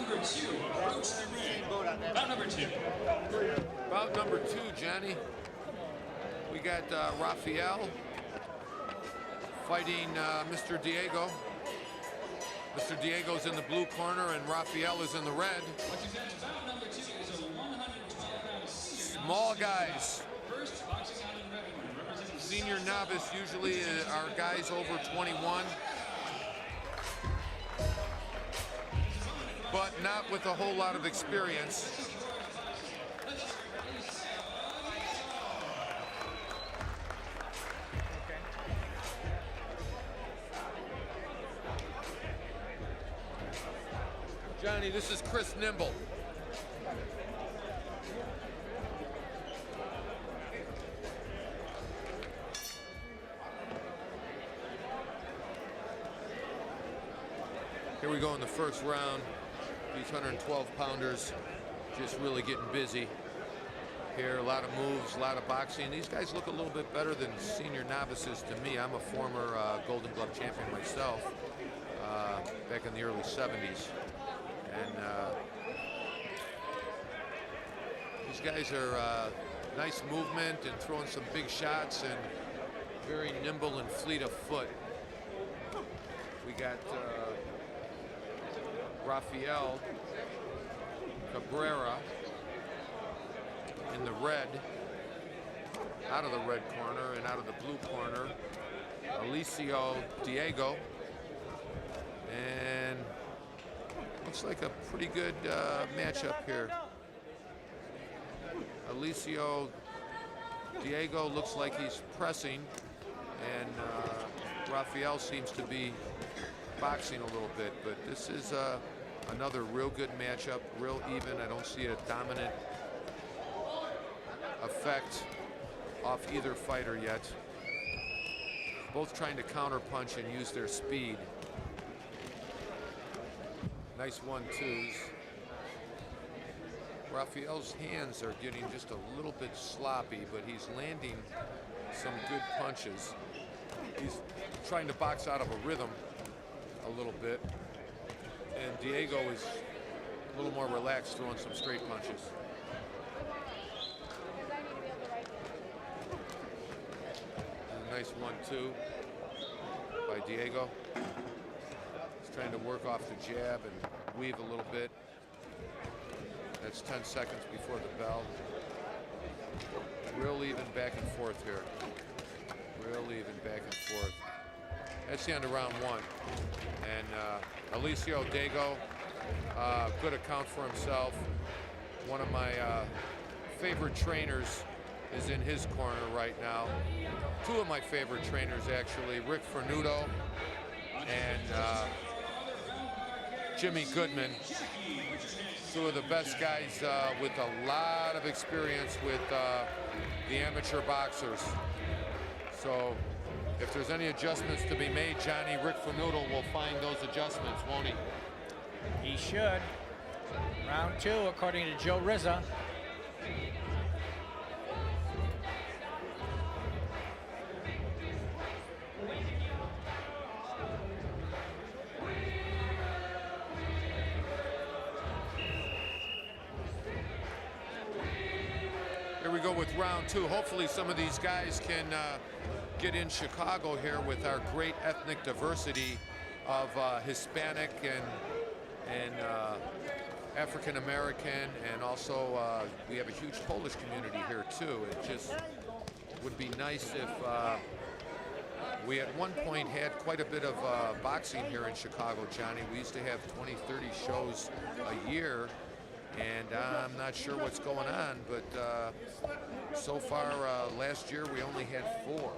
number 2. Approach the ring. Bout number 2. Bout number 2, Johnny. We got Rafael fighting Mr. Diego. Mr. Diego's in the blue corner and Rafael is in the red. Bout number 2 is a 112-pound small guys. First, boxing out in revenue. Senior novice usually are guys over 21. But not with a whole lot of experience. Johnny, this is Chris Nimble. Here we go in the first round. These 112-pounders just really getting busy here. A lot of moves, a lot of boxing. These guys look a little bit better than senior novices to me. I'm a former Golden Glove champion myself back in the early 70s. And these guys are nice movement and throwing some big shots and very nimble and fleet of foot. We got Rafael Cabrera in the red, out of the red corner, and out of the blue corner, Eliseo Diego, and looks like a pretty good matchup here. Eliseo Diego looks like he's pressing, and Rafael seems to be boxing a little bit, but this is another real good matchup, real even. I don't see a dominant effect off either fighter yet. Both trying to counterpunch and use their speed. Nice 1-2s. Rafael's hands are getting just a little bit sloppy, but he's landing some good punches. He's trying to box out of a rhythm a little bit, and Diego is a little more relaxed, throwing some straight punches. A nice 1-2 by Diego. He's trying to work off the jab and weave a little bit. That's 10 seconds before the bell. Real even back and forth here. Real even back and forth. That's the end of round 1. And Eliseo Diego, good account for himself. One of my favorite trainers is in his corner right now. Two of my favorite trainers, actually, Rick Fernudo and Jimmy Goodman. Two of the best guys with a lot of experience with the amateur boxers. So if there's any adjustments to be made, Johnny, Rick Fernudo will find those adjustments, won't he? He should. Round 2, according to Joe Rizza. Here we go with round 2. Hopefully some of these guys can get in Chicago here with our great ethnic diversity of Hispanic and African American, and also we have a huge Polish community here too. It just would be nice if we at one point had quite a bit of boxing here in Chicago, Johnny. We used to have 20, 30 shows a year, and I'm not sure what's going on, but so far last year we only had 4.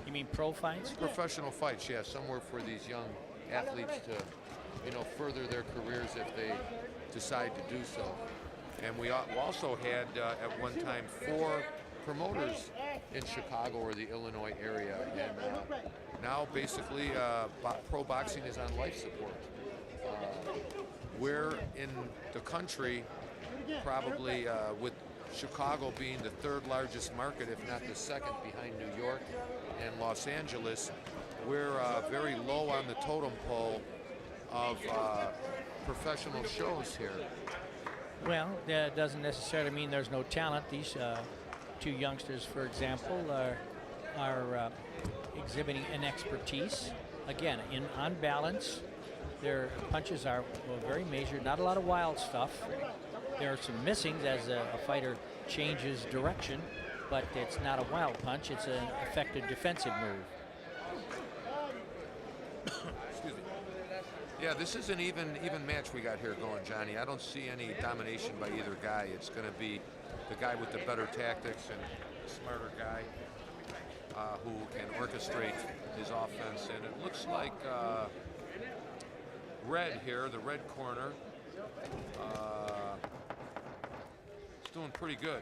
You mean pro fights? Professional fights, yeah, somewhere for these young athletes to, you know, further their careers if they decide to do so. And we also had at one time 4 promoters in Chicago or the Illinois area, and now basically pro boxing is on life support. We're in the country probably with Chicago being the 3rd largest market, if not the 2nd, behind New York and Los Angeles. We're very low on the totem pole of professional shows here. Well, that doesn't necessarily mean there's no talent. These two youngsters, for example, are exhibiting an expertise. Again, on balance, their punches are very measured, not a lot of wild stuff. There are some missings as a fighter changes direction, but it's not a wild punch. It's an effective defensive move. Excuse me. Yeah, this is an even match we got here going, Johnny. I don't see any domination by either guy. It's going to be the guy with the better tactics and the smarter guy who can orchestrate his offense. And it looks like Red here, the red corner, is doing pretty good.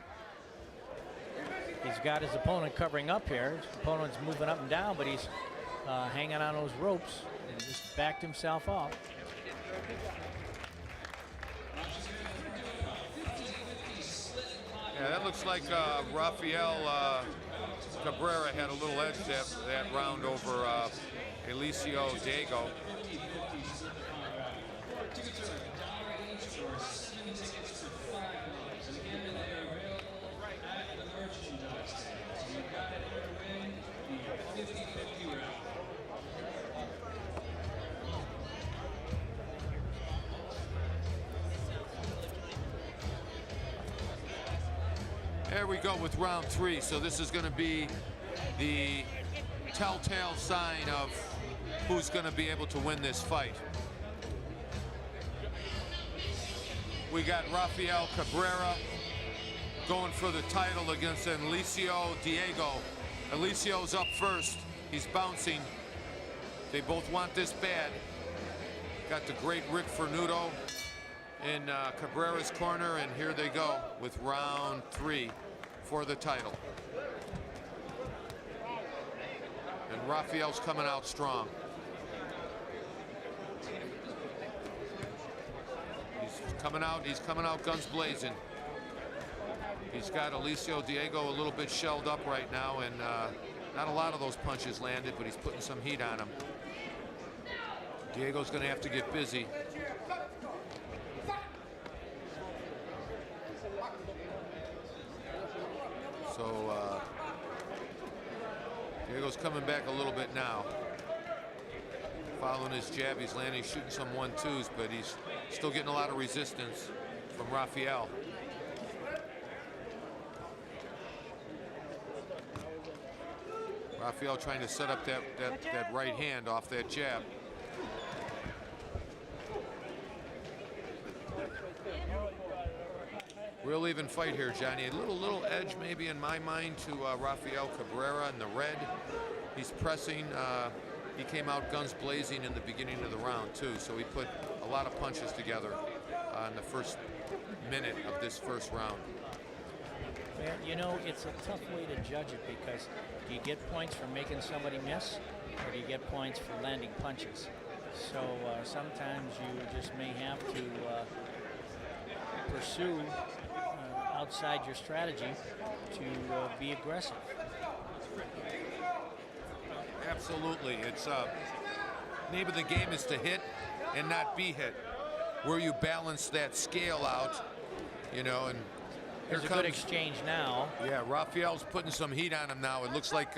He's got his opponent covering up here. His opponent's moving up and down, but he's hanging on those ropes and just backed himself off. Yeah, that looks like Rafael Cabrera had a little edge that round over Eliseo Diego. There we go with round 3. So this is going to be the telltale sign of who's going to be able to win this fight. We got Rafael Cabrera going for the title against Eliseo Diego. Eliseo's up first. He's bouncing. They both want this bad. Got the great Rick Fernudo in Cabrera's corner, and here they go with round 3 for the title. And Rafael's coming out strong. He's coming out guns blazing. He's got Eliseo Diego a little bit shelled up right now, and not a lot of those punches landed, but he's putting some heat on him. Diego's going to have to get busy. So Diego's coming back a little bit now. Following his jab, he's landing, shooting some 1-2s, but he's still getting a lot of resistance from Rafael. Rafael trying to set up that right hand off that jab. Real even fight here, Johnny. A little edge maybe in my mind to Rafael Cabrera in the red. He's pressing. He came out guns blazing in the beginning of the round too, so he put a lot of punches together in the first minute of this first round. Well, you know, it's a tough way to judge it, because do you get points for making somebody miss, or do you get points for landing punches? So sometimes you just may have to pursue outside your strategy to be aggressive. Absolutely. It's name of the game is to hit and not be hit, where you balance that scale out, you know. And here There's comes a good exchange now. Yeah, Rafael's putting some heat on him now. It looks like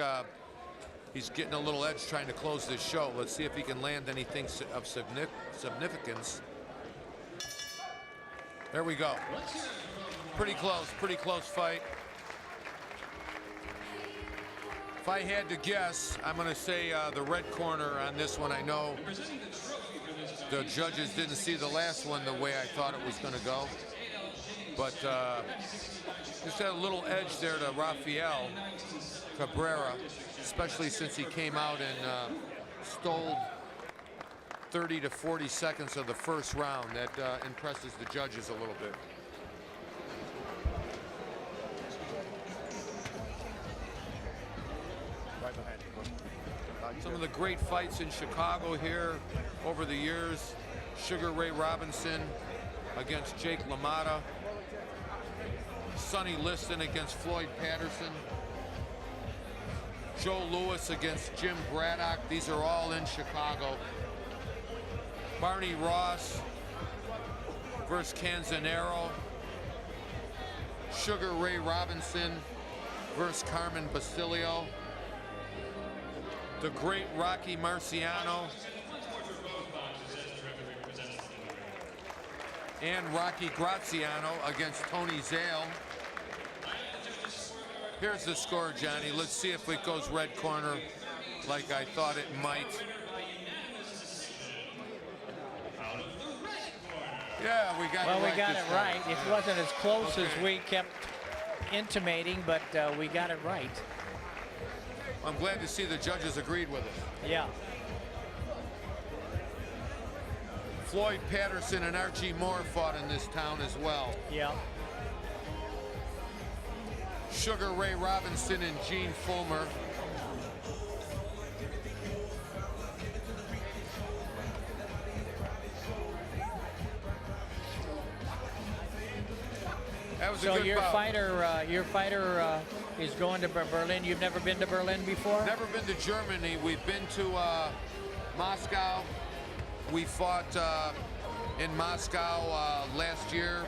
he's getting a little edge trying to close this show. Let's see if he can land anything of significance. There we go. Pretty close fight. If I had to guess, I'm going to say the red corner on this one. I know the judges didn't see the last one the way I thought it was going to go, but just had a little edge there to Rafael Cabrera, especially since he came out and stole 30 to 40 seconds of the first round. That impresses the judges a little bit. Some of the great fights in Chicago here over the years. Sugar Ray Robinson against Jake LaMotta. Sonny Liston against Floyd Patterson. Joe Louis against Jim Braddock. These are all in Chicago. Barney Ross versus Canzanero. Sugar Ray Robinson versus Carmen Basilio. The great Rocky Marciano and Rocky Graziano against Tony Zale. Here's the score, Johnny. Let's see if it goes red corner like I thought it might. Yeah, we got it right. Well, we got this it time. right. It wasn't as close as Okay. we kept intimating, but we got it right. I'm glad to see the judges agreed with us. Yeah. Floyd Patterson and Archie Moore fought in this town as well. Yeah. Sugar Ray Robinson and Gene Fulmer. That was a So good your bout. fighter is going to Berlin. You've never been to Berlin before? Never been to Germany. We've been to Moscow. We fought in Moscow last year.